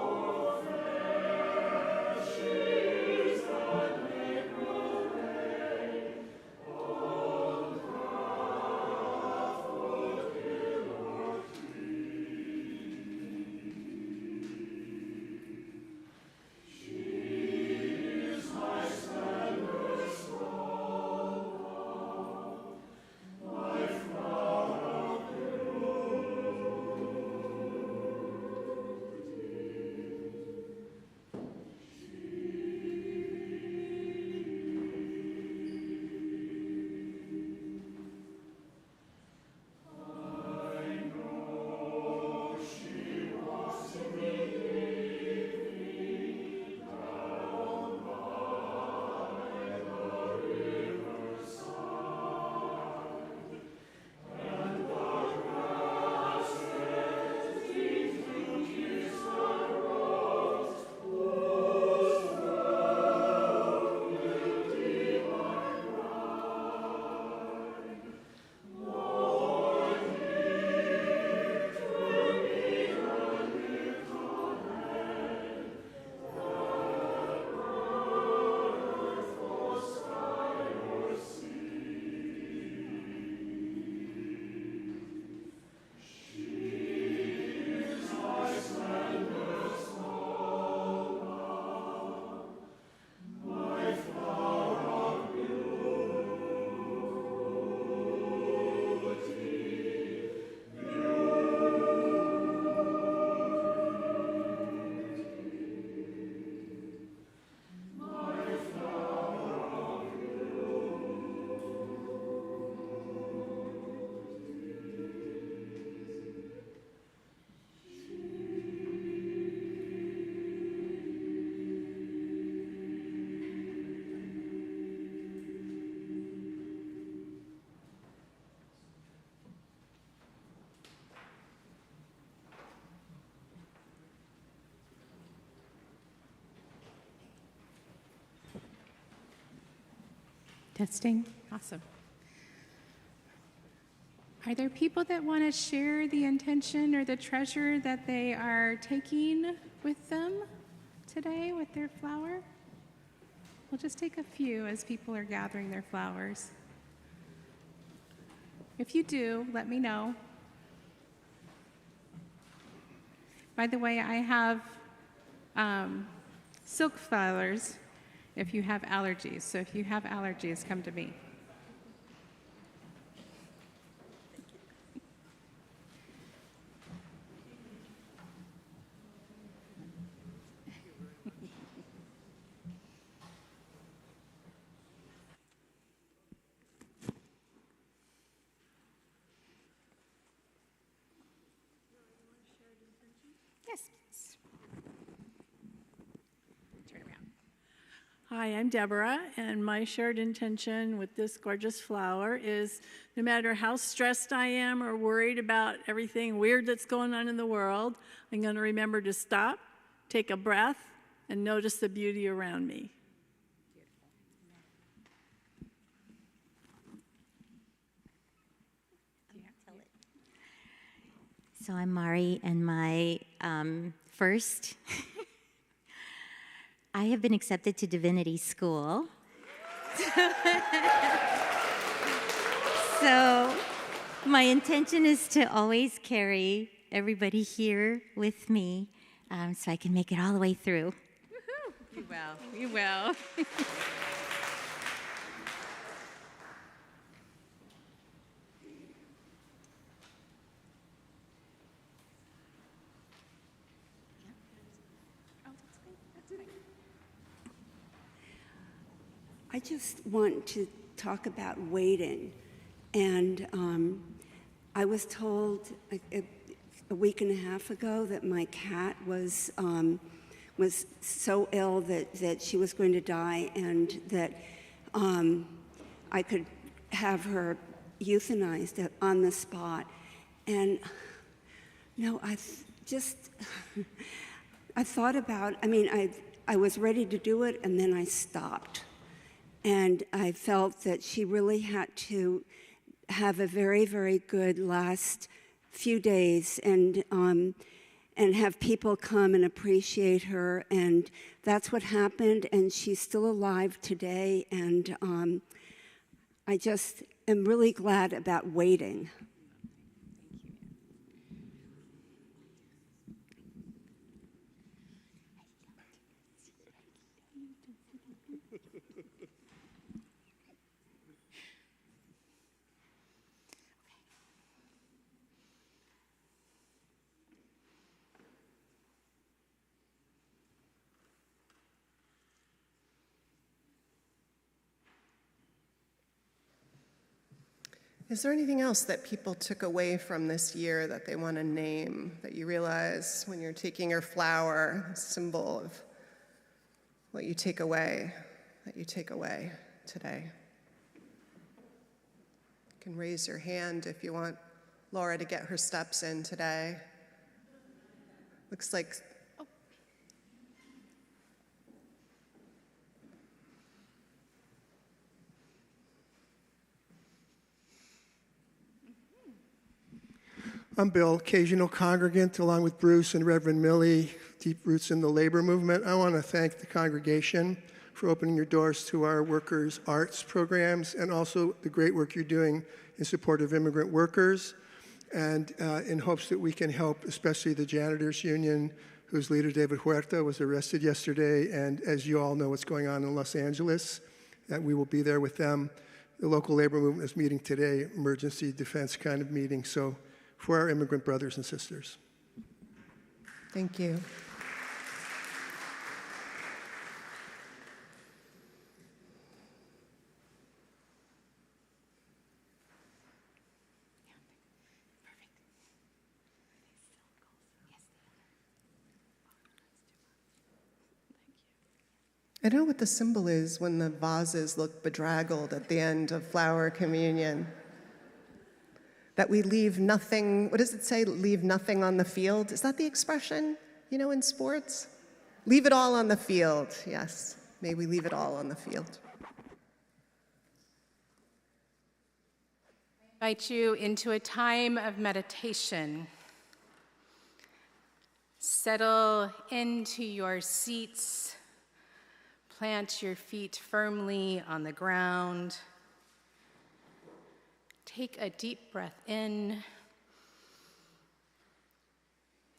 Testing. Awesome. Are there people that want to share the intention or the treasure that they are taking with them today with their flower? We'll just take a few as people are gathering their flowers. If you do, let me know. By the way, I have silk flowers if you have allergies. So if you have allergies, come to me. Yes, please. Turn around. Hi, I'm Deborah, and my shared intention with this gorgeous flower is no matter how stressed I am or worried about everything weird that's going on in the world, I'm going to remember to stop, take a breath, and notice the beauty around me. So I'm Mari, and my first, I have been accepted to divinity school. So my intention is to always carry everybody here with me so I can make it all the way through. Woo-hoo. You will. You will. I just want to talk about waiting. And I was told a week and a half ago that my cat was so ill that she was going to die, and that I could have her euthanized on the spot. And no, I thought about, I was ready to do it, and then I stopped. And I felt that she really had to have a very, very good last few days, and have people come and appreciate her. And that's what happened, and she's still alive today. And I just am really glad about waiting. Is there anything else that people took away from this year that they want to name, that you realize when you're taking your flower, a symbol of what you take away, that you take away today? You can raise your hand if you want Laura to get her steps in today. Looks like I'm Bill, occasional congregant, along with Bruce and Reverend Millie, deep roots in the labor movement. I want to thank the congregation for opening your doors to our workers' arts programs, and also the great work you're doing in support of immigrant workers, and in hopes that we can help, especially the Janitors Union, whose leader, David Huerta, was arrested yesterday. And as you all know what's going on in Los Angeles, that we will be there with them. The local labor movement is meeting today, emergency defense kind of meeting. So, for our immigrant brothers and sisters. Thank you. I don't know what the symbol is when the vases look bedraggled at the end of flower communion. That we leave nothing, what does it say? Leave nothing on the field? Is that the expression, in sports? Leave it all on the field, yes. May we leave it all on the field. invite you into a time of meditation. Settle into your seats. Plant your feet firmly on the ground. Take a deep breath in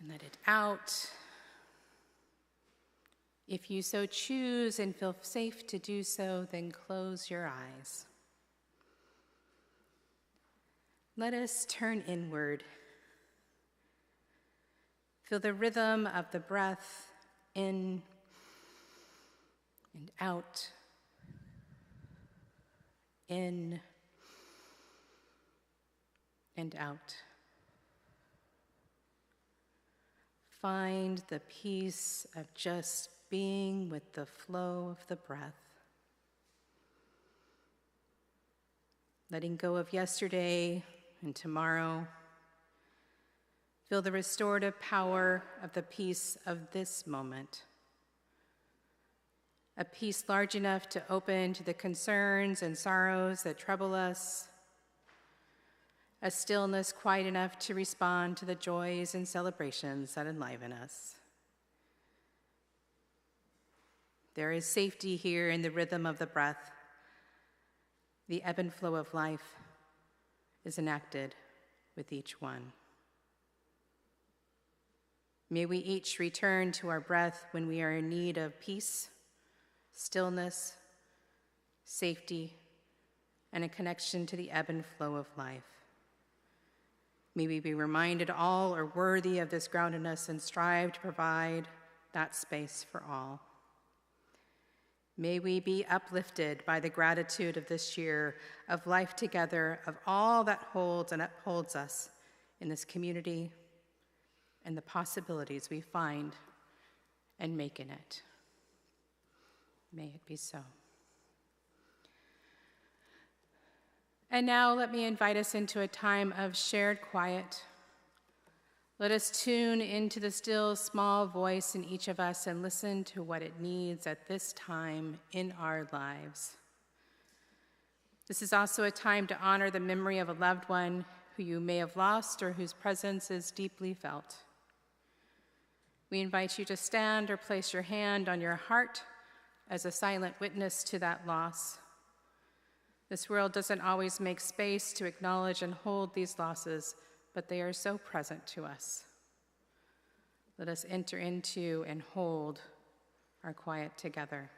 and let it out. If you so choose and feel safe to do so, then close your eyes. Let us turn inward. Feel the rhythm of the breath in and out, in and out. Find the peace of just being with the flow of the breath. Letting go of yesterday and tomorrow. Feel the restorative power of the peace of this moment. A peace large enough to open to the concerns and sorrows that trouble us. A stillness quiet enough to respond to the joys and celebrations that enliven us. There is safety here in the rhythm of the breath. The ebb and flow of life is enacted with each one. May we each return to our breath when we are in need of peace, stillness, safety, and a connection to the ebb and flow of life. May we be reminded all are worthy of this groundedness and strive to provide that space for all. May we be uplifted by the gratitude of this year of life together, of all that holds and upholds us in this community and the possibilities we find and make in it. May it be so. And now let me invite us into a time of shared quiet. Let us tune into the still small voice in each of us and listen to what it needs at this time in our lives. This is also a time to honor the memory of a loved one who you may have lost or whose presence is deeply felt. We invite you to stand or place your hand on your heart as a silent witness to that loss. This world doesn't always make space to acknowledge and hold these losses, but they are so present to us. Let us enter into and hold our quiet together.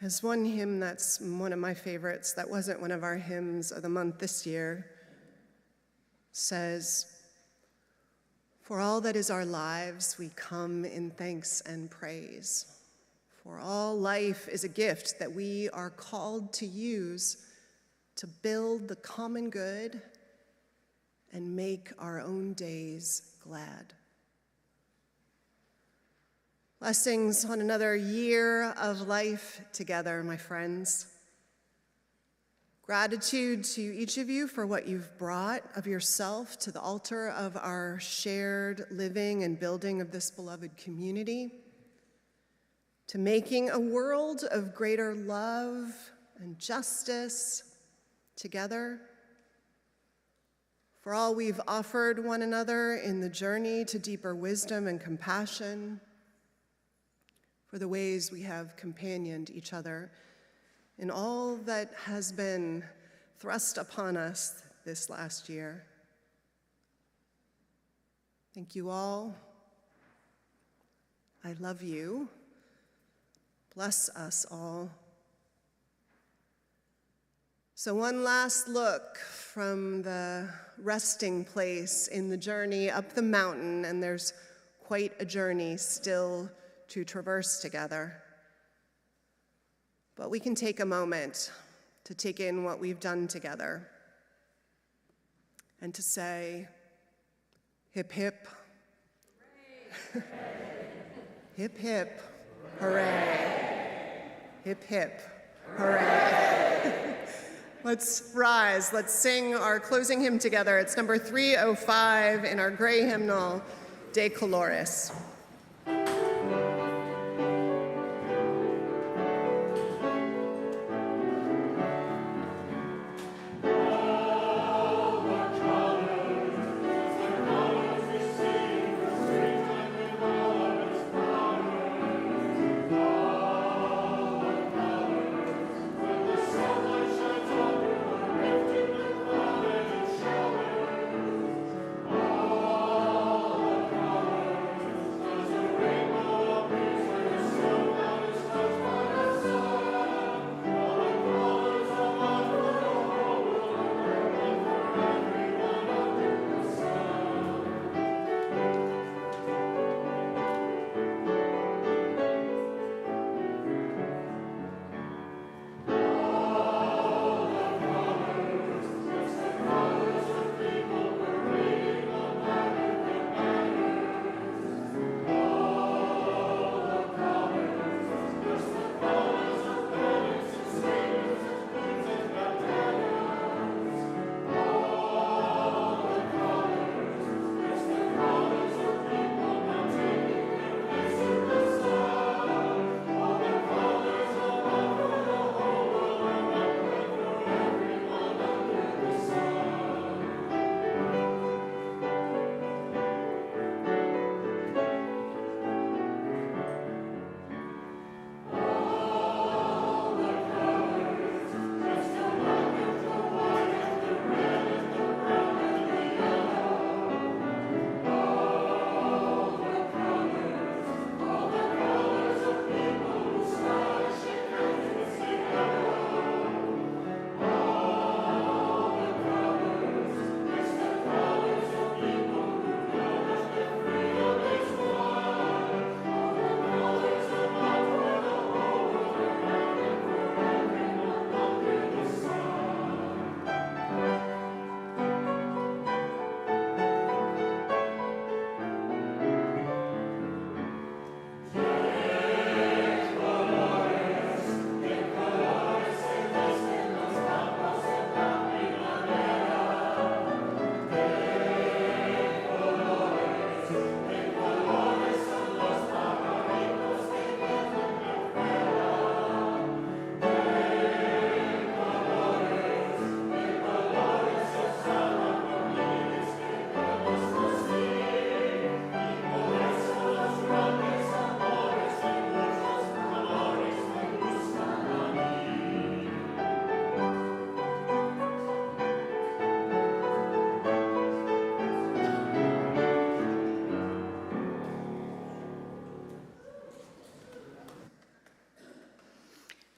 There's one hymn that's one of my favorites that wasn't one of our hymns of the month this year. Says, "For all that is our lives, we come in thanks and praise. For all life is a gift that we are called to use to build the common good and make our own days glad." Blessings on another year of life together, my friends. Gratitude to each of you for what you've brought of yourself to the altar of our shared living and building of this beloved community, to making a world of greater love and justice together, for all we've offered one another in the journey to deeper wisdom and compassion, for the ways we have companioned each other in all that has been thrust upon us this last year. Thank you all. I love you. Bless us all. So one last look from the resting place in the journey up the mountain, and there's quite a journey still to traverse together. But we can take a moment to take in what we've done together and to say, hip, hip, hip, hip, hooray, hip, hip, hooray. Let's rise, let's sing our closing hymn together. It's number 305 in our gray hymnal, De Coloris.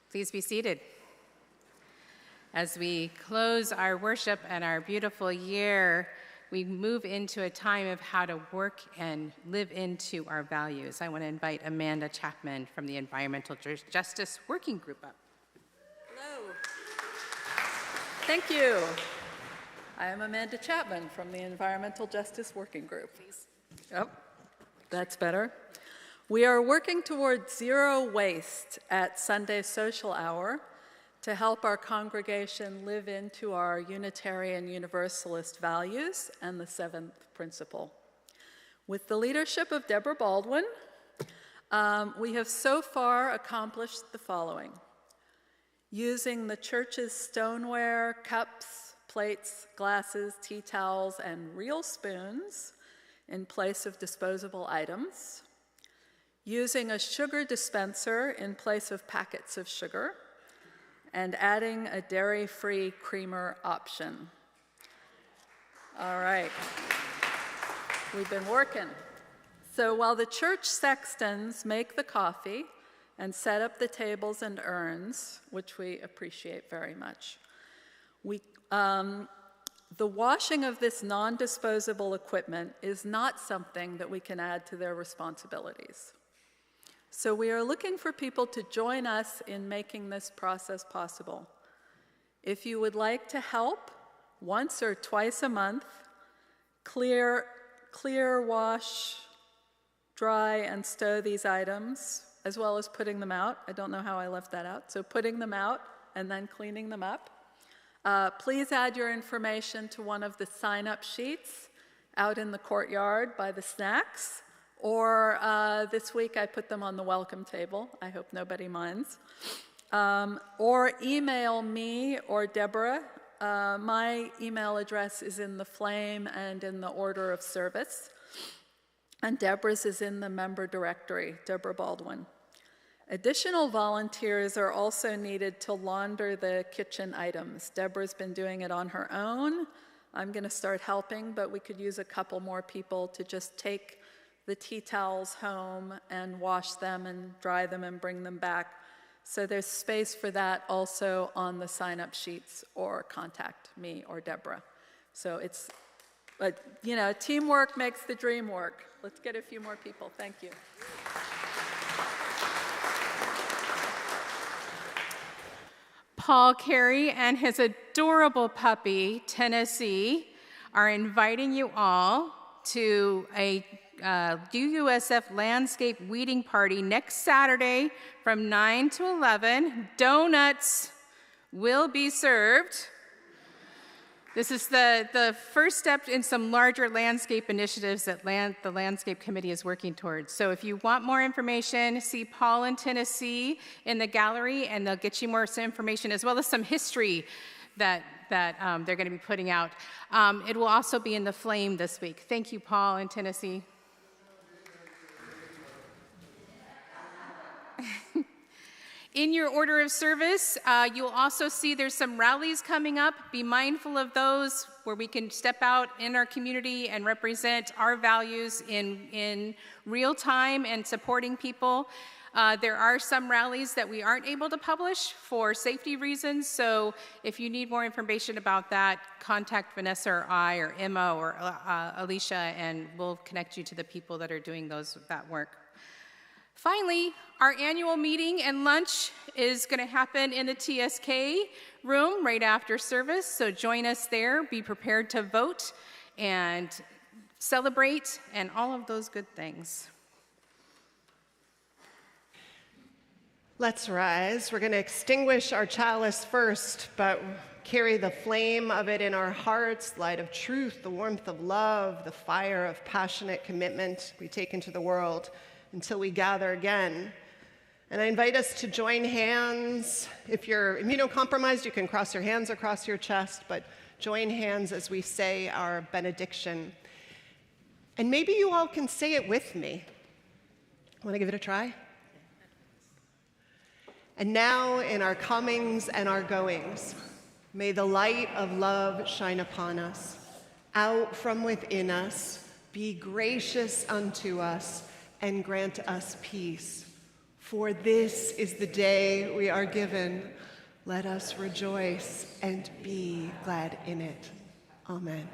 Please be seated. As we close our worship and our beautiful year, we move into a time of how to work and live into our values. I want to invite Amanda Chapman from the Environmental Justice Working Group up. Hello. Thank you. I am Amanda Chapman from the Environmental Justice Working Group. Please. Oh, that's better. We are working toward zero waste at Sunday Social Hour to help our congregation live into our Unitarian Universalist values and the seventh principle. With the leadership of Deborah Baldwin, we have so far accomplished the following. Using the church's stoneware, cups, plates, glasses, tea towels, and real spoons in place of disposable items. Using a sugar dispenser in place of packets of sugar, and adding a dairy-free creamer option. All right, we've been working. So while the church sextons make the coffee and set up the tables and urns, which we appreciate very much, the washing of this non-disposable equipment is not something that we can add to their responsibilities. So we are looking for people to join us in making this process possible. If you would like to help, once or twice a month, clear, wash, dry, and stow these items, as well as putting them out. I don't know how I left that out. So putting them out and then cleaning them up. Please add your information to one of the sign-up sheets out in the courtyard by the snacks. Or this week I put them on the welcome table. I hope nobody minds. Or email me or Deborah. My email address is in the flame and in the order of service. And Deborah's is in the member directory, Deborah Baldwin. Additional volunteers are also needed to launder the kitchen items. Deborah's been doing it on her own. I'm going to start helping, but we could use a couple more people to just take the tea towels home and wash them and dry them and bring them back. So there's space for that also on the sign-up sheets, or contact me or Deborah. So it's, teamwork makes the dream work. Let's get a few more people. Thank you. Paul Carey and his adorable puppy, Tennessee, are inviting you all to a UUSF landscape weeding party next Saturday from 9 to 11. Donuts will be served. This is the first step in some larger landscape initiatives that the Landscape Committee is working towards. So if you want more information, see Paul and Tennessee in the gallery, and they'll get you more information, as well as some history that they're going to be putting out. It will also be in the flame this week. Thank you, Paul and Tennessee. In your order of service, you'll also see there's some rallies coming up. Be mindful of those where we can step out in our community and represent our values in real time and supporting people. There are some rallies that we aren't able to publish for safety reasons, so if you need more information about that, contact Vanessa or I or Emma or Alicia, and we'll connect you to the people that are doing that work. Finally, our annual meeting and lunch is going to happen in the TSK room right after service, so join us there. Be prepared to vote and celebrate and all of those good things. Let's rise. We're going to extinguish our chalice first, but carry the flame of it in our hearts, light of truth, the warmth of love, the fire of passionate commitment we take into the world until we gather again. And I invite us to join hands. If you're immunocompromised, you can cross your hands across your chest, but join hands as we say our benediction. And maybe you all can say it with me. Want to give it a try? And now, in our comings and our goings, may the light of love shine upon us, out from within us, be gracious unto us, and grant us peace. For this is the day we are given. Let us rejoice and be glad in it. Amen.